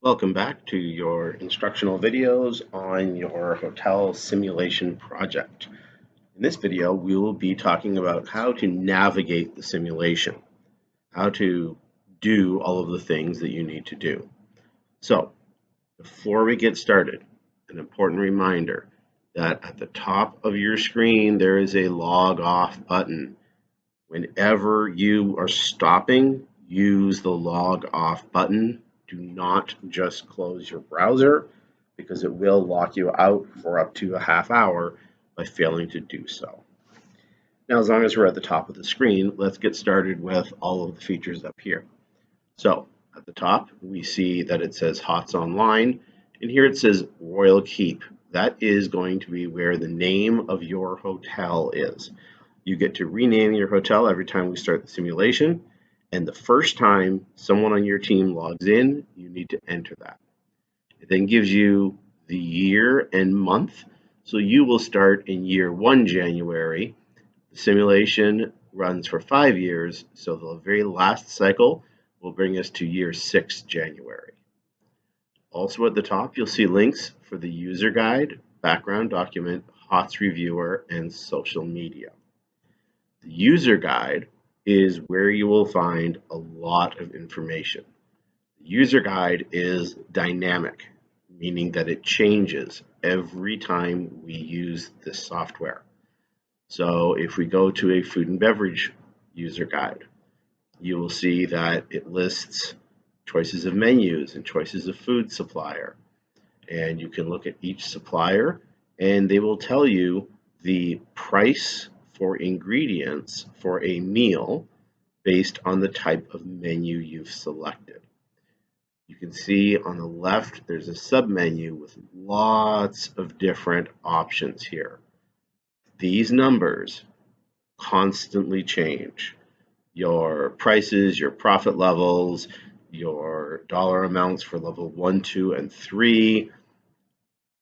Welcome back to your instructional videos on your hotel simulation project. In this video, we will be talking about how to navigate the simulation, how to do all of the things that you need to do. So, before we get started, an important reminder that at the top of your screen, there is a log off button. Whenever you are stopping, use the log off button. Do not just close your browser because it will lock you out for up to a half hour by failing to do so. Now, as long as we're at the top of the screen, let's get started with all of the features up here. So at the top, we see that it says HOTS Online, and here it says Royal Keep. That is going to be where the name of your hotel is. You get to rename your hotel every time we start the simulation, and the first time someone on your team logs in, you need to enter that. It then gives you the year and month, so you will start in year 1 January. The simulation runs for 5 years, so the very last cycle will bring us to year 6 January. Also at the top, you'll see links for the user guide, background document, HOTS reviewer, and social media. The user guide is where you will find a lot of information. The user guide is dynamic, meaning that it changes every time we use this software. So if we go to a food and beverage user guide, you will see that it lists choices of menus and choices of food supplier. And you can look at each supplier and they will tell you the price for ingredients for a meal based on the type of menu you've selected. You can see on the left there's a sub-menu with lots of different options here. These numbers constantly change. Your prices, your profit levels, your dollar amounts for level 1, 2, and 3.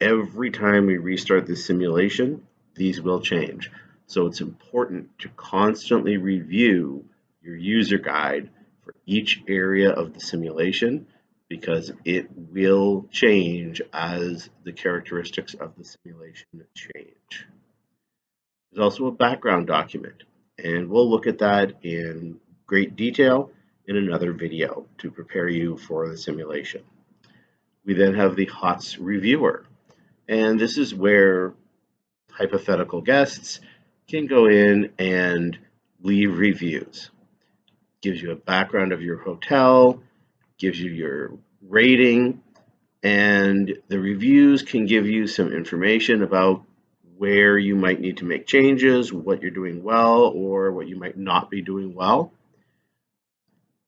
Every time we restart the simulation, these will change. So it's important to constantly review your user guide for each area of the simulation because it will change as the characteristics of the simulation change. There's also a background document, and we'll look at that in great detail in another video to prepare you for the simulation. We then have the HOTS reviewer, and this is where hypothetical guests can go in and leave reviews. Gives you a background of your hotel, gives you your rating, and the reviews can give you some information about where you might need to make changes, what you're doing well, or what you might not be doing well.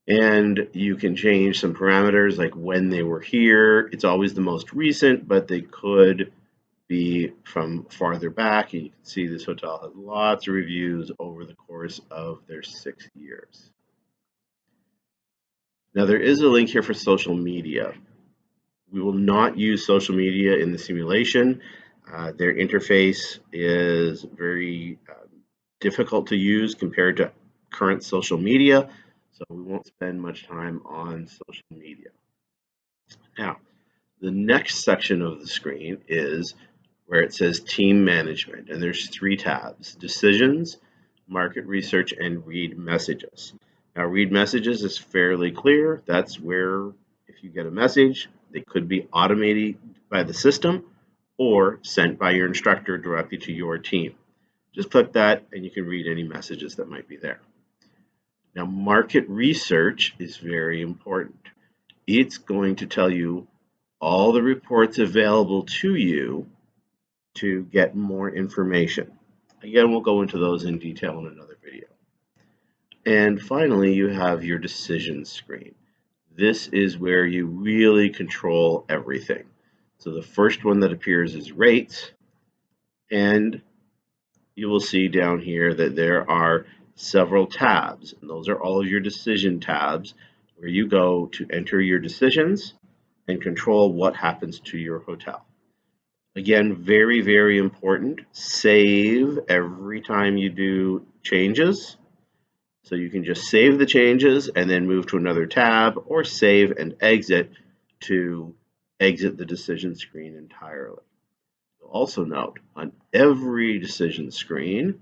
And you can change some parameters like when they were here. It's always the most recent, but they could be from farther back. And you can see this hotel has lots of reviews over the course of their 6 years. Now there is a link here for social media. We will not use social media in the simulation. Their interface is very difficult to use compared to current social media, so we won't spend much time on social media. Now, the next section of the screen is where it says Team Management, and there's 3 tabs: Decisions, Market Research, and Read Messages. Now, Read Messages is fairly clear. That's where if you get a message, they could be automated by the system or sent by your instructor directly to your team. Just click that and you can read any messages that might be there. Now, market research is very important. It's going to tell you all the reports available to you to get more information. Again, we'll go into those in detail in another video. And finally, you have your decisions screen. This is where you really control everything. So the first one that appears is rates, and you will see down here that there are several tabs, and those are all of your decision tabs where you go to enter your decisions and control what happens to your hotel. Again, very, very important. Save every time you do changes. So you can just save the changes and then move to another tab, or save and exit to exit the decision screen entirely. You'll also note on every decision screen,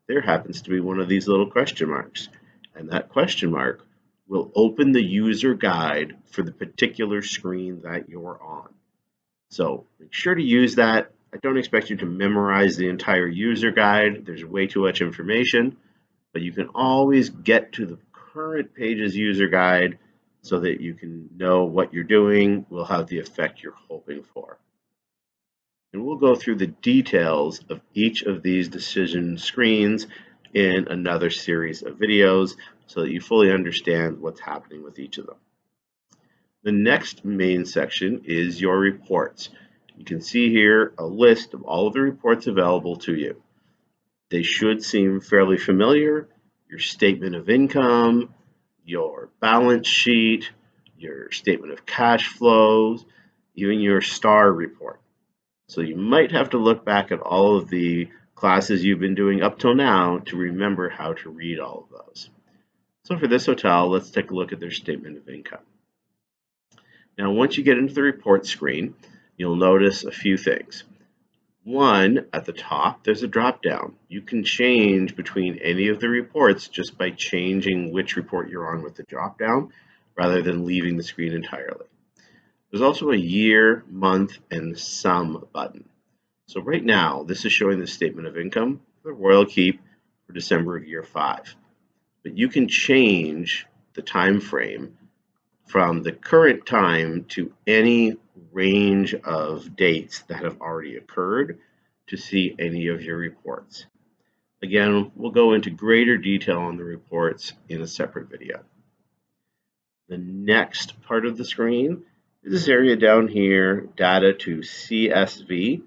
there happens to be one of these little question marks, and that question mark will open the user guide for the particular screen that you're on. So make sure to use that. I don't expect you to memorize the entire user guide. There's way too much information, but you can always get to the current page's user guide so that you can know what you're doing will have the effect you're hoping for. And we'll go through the details of each of these decision screens in another series of videos so that you fully understand what's happening with each of them. The next main section is your reports. You can see here a list of all of the reports available to you. They should seem fairly familiar. Your statement of income, your balance sheet, your statement of cash flows, even your STAR report. So you might have to look back at all of the classes you've been doing up till now to remember how to read all of those. So for this hotel, let's take a look at their statement of income. Now, once you get into the report screen, you'll notice a few things. One, at the top, there's a drop down. You can change between any of the reports just by changing which report you're on with the drop down rather than leaving the screen entirely. There's also a year, month, and sum button. So right now, this is showing the statement of income for the Royal Keep for December of year 5. But you can change the time frame from the current time to any range of dates that have already occurred to see any of your reports. Again, we'll go into greater detail on the reports in a separate video. The next part of the screen is this area down here, data to CSV.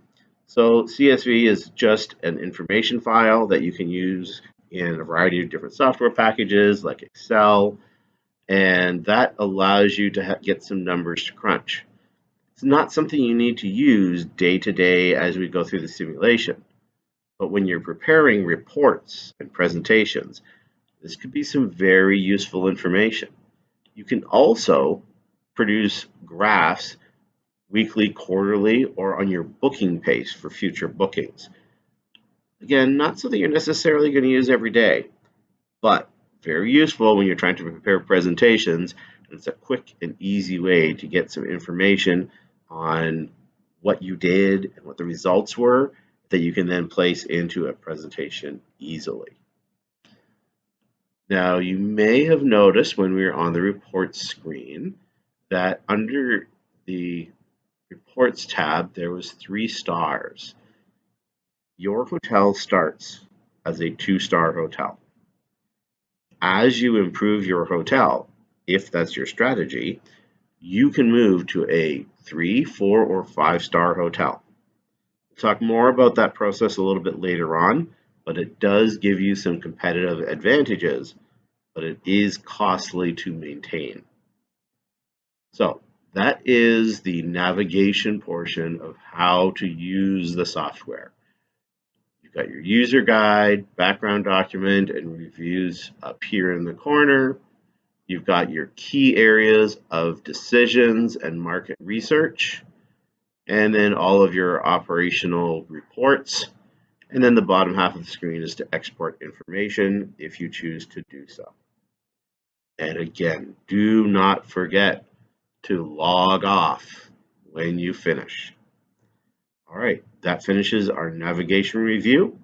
So CSV is just an information file that you can use in a variety of different software packages like Excel, and that allows you to get some numbers to crunch. It's not something you need to use day to day as we go through the simulation, but when you're preparing reports and presentations, this could be some very useful information. You can also produce graphs weekly, quarterly, or on your booking pace for future bookings. Again, not something you're necessarily going to use every day, but very useful when you're trying to prepare presentations. And it's a quick and easy way to get some information on what you did and what the results were that you can then place into a presentation easily. Now, you may have noticed when we were on the reports screen that under the reports tab, there was 3 stars. Your hotel starts as a 2-star hotel. As you improve your hotel, if that's your strategy, you can move to a 3, 4, or 5-star hotel. We'll talk more about that process a little bit later on, but it does give you some competitive advantages, but it is costly to maintain. So that is the navigation portion of how to use the software. You've got your user guide, background document, and reviews up here in the corner. You've got your key areas of decisions and market research, and then all of your operational reports. And then the bottom half of the screen is to export information if you choose to do so. And again, do not forget to log off when you finish. All right, that finishes our navigation review.